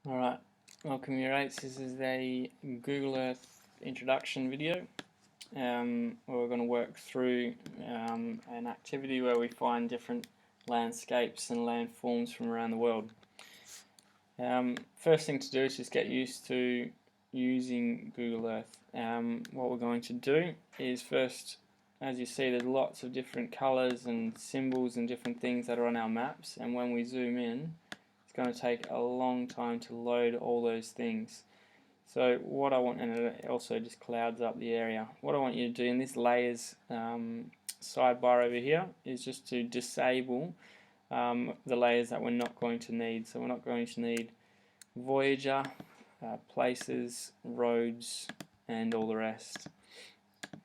Alright, welcome your rates. This is a Google Earth introduction video where we're going to work through an activity where we find different landscapes and landforms from around the world. First thing to do is just get used to using Google Earth. What we're going to do is first, as you see, there's lots of different colours and symbols and different things that are on our maps, and when we zoom in going to take a long time to load all those things. So what I want, and it also just clouds up the area, what I want you to do in this layers sidebar over here is just to disable the layers that we're not going to need. So we're not going to need Voyager, places, roads, and all the rest.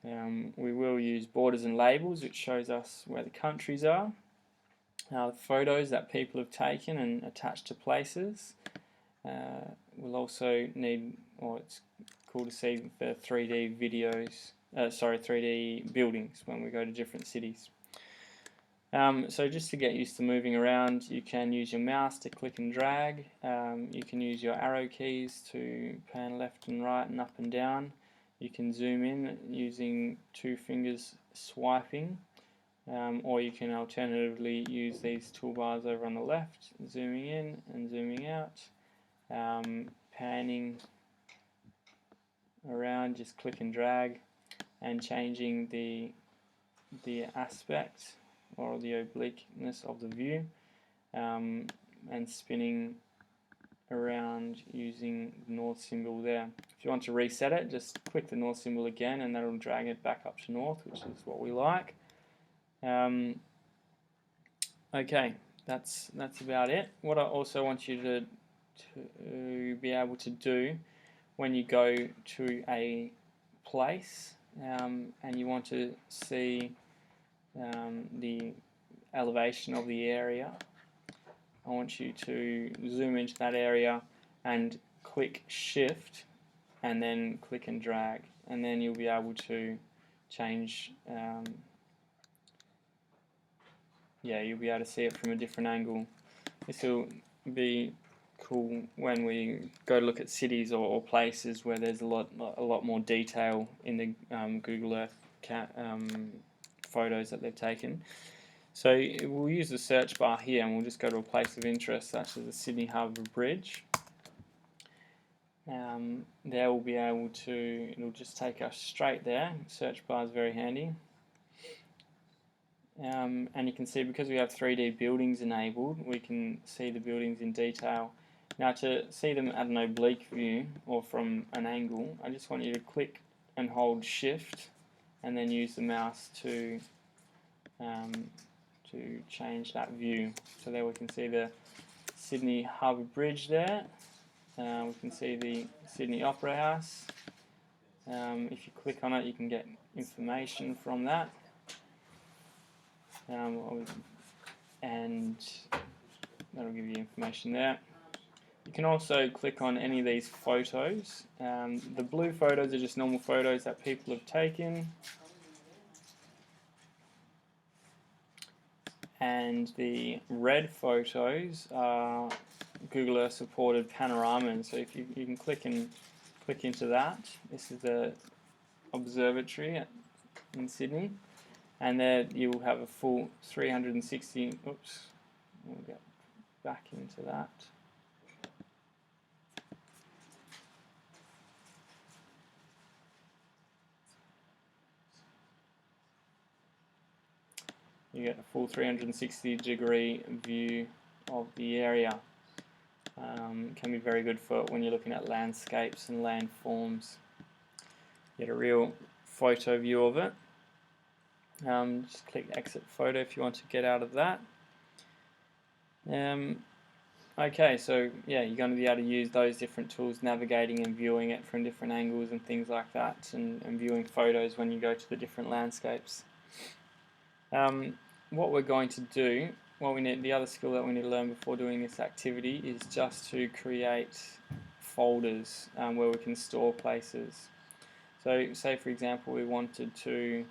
We will use borders and labels, which shows us where the countries are. Photos that people have taken and attached to places. We'll also need, or it's cool to see the 3D videos, 3D buildings when we go to different cities. So just to get used to moving around, you can use your mouse to click and drag. You can use your arrow keys to pan left and right and up and down. You can zoom in using 2 fingers swiping. Or you can alternatively use these toolbars over on the left, zooming in and zooming out, panning around, just click and drag, and changing the aspect or the obliqueness of the view, and spinning around using the north symbol there. If you want to reset it, just click the north symbol again and that'll drag it back up to north, which is what we like. Okay, that's about it. What I also want you to be able to do when you go to a place and you want to see the elevation of the area, I want you to zoom into that area and click shift and then click and drag, and then you'll be able to change you'll be able to see it from a different angle. This will be cool when we go to look at cities or places where there's a lot more detail in the Google Earth photos that they've taken. So we'll use the search bar here and we'll just go to a place of interest such as the Sydney Harbour Bridge. There we'll be able to, it'll just take us straight there. Search bar is very handy. And you can see, because we have 3D buildings enabled, we can see the buildings in detail. Now, to see them at an oblique view or from an angle, I just want you to click and hold shift and then use the mouse to change that view. So there we can see the Sydney Harbour Bridge there. We can see the Sydney Opera House. If you click on it, you can get information from that. And that'll give you information there. You can also click on any of these photos. The blue photos are just normal photos that people have taken, and the red photos are Google Earth supported panoramas. So if you can click into that. This is the observatory in Sydney. And there you will have a full 360, oops, we'll get back into that. You get a full 360-degree view of the area. Can be very good for when you're looking at landscapes and landforms. Get a real photo view of it. Just click exit photo if you want to get out of that. Okay, so yeah, you're going to be able to use those different tools, navigating and viewing it from different angles and things like that, and viewing photos when you go to the different landscapes. What we're going to do, the other skill that we need to learn before doing this activity is just to create folders where we can store places. So say for example we wanted to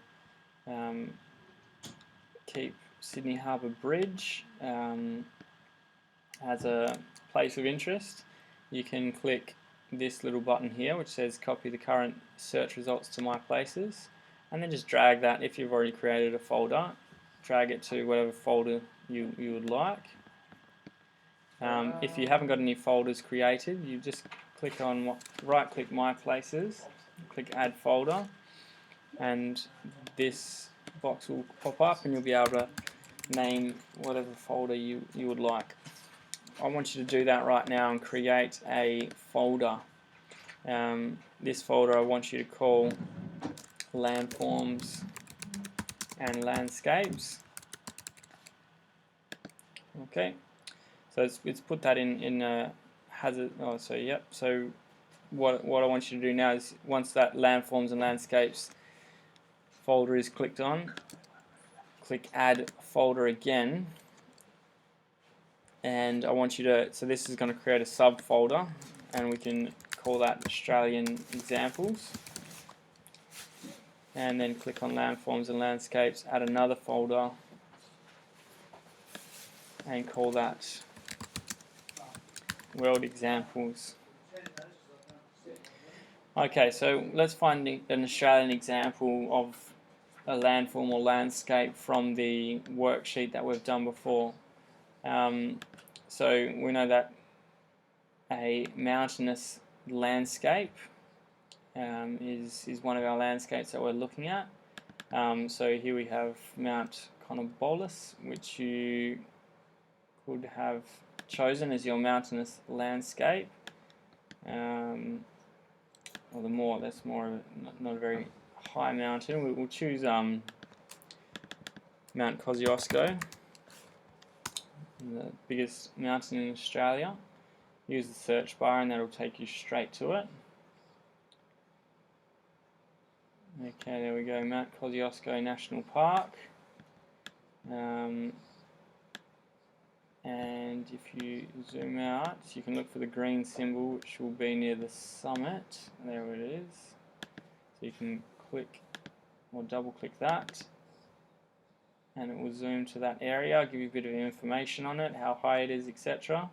keep Sydney Harbour Bridge as a place of interest. you can click this little button here which says copy the current search results to My Places, and then just drag that, if you've already created a folder, drag it to whatever folder you would like. If you haven't got any folders created, you just click on right click My Places, click Add Folder, and this box will pop up and you'll be able to name whatever folder you would like. I want you to do that right now and create a folder. This folder I want you to call Landforms and Landscapes. Okay, so it's put that in hazard. Oh, so yep. So what I want you to do now is, once that Landforms and Landscapes folder is clicked on, click Add Folder again, and I want you to, so this is going to create a subfolder, and we can call that Australian Examples, and then click on Landforms and Landscapes, add another folder and call that World Examples. Okay, so let's find an Australian example of a landform or landscape from the worksheet that we've done before. So we know that a mountainous landscape is one of our landscapes that we're looking at. So here we have Mount Connolly, which you could have chosen as your mountainous landscape. Well, that's more not a very high mountain. We'll choose Mount Kosciuszko, the biggest mountain in Australia. Use the search bar and that'll take you straight to it. Okay, there we go, Mount Kosciuszko National Park. And if you zoom out, you can look for the green symbol, which will be near the summit. There it is. So you can click or double click that, and it will zoom to that area, give you a bit of information on it, how high it is, etc.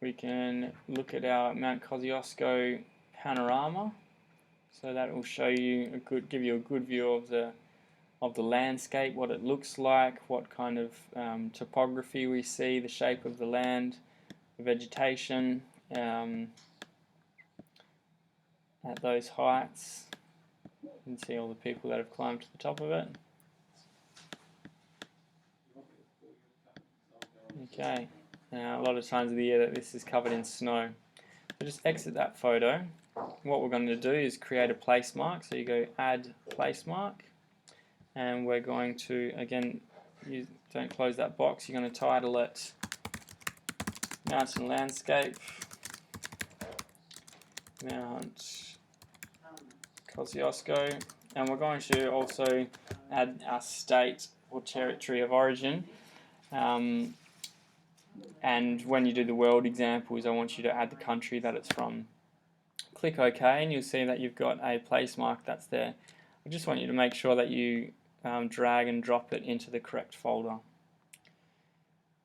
We can look at our Mount Kosciuszko panorama, so that will show you give you a good view of the landscape, what it looks like, what kind of topography we see, the shape of the land, the vegetation at those heights. You can see all the people that have climbed to the top of it. Okay, now a lot of times of the year that this is covered in snow. So just exit that photo. What we're going to do is create a place mark, so you go Add Place Mark, and we're going to, again, don't close that box, you're going to title it Mountain Landscape, Mount Kosciuszko, and we're going to also add our state or territory of origin. And when you do the world examples, I want you to add the country that it's from. Click OK and you'll see that you've got a place mark that's there. I just want you to make sure that you drag and drop it into the correct folder.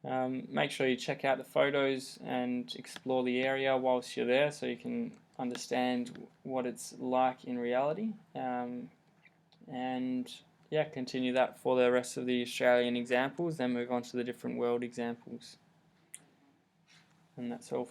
Make sure you check out the photos and explore the area whilst you're there, so you can understand what it's like in reality. And yeah, continue that for the rest of the Australian examples, then move on to the different world examples. And that's all.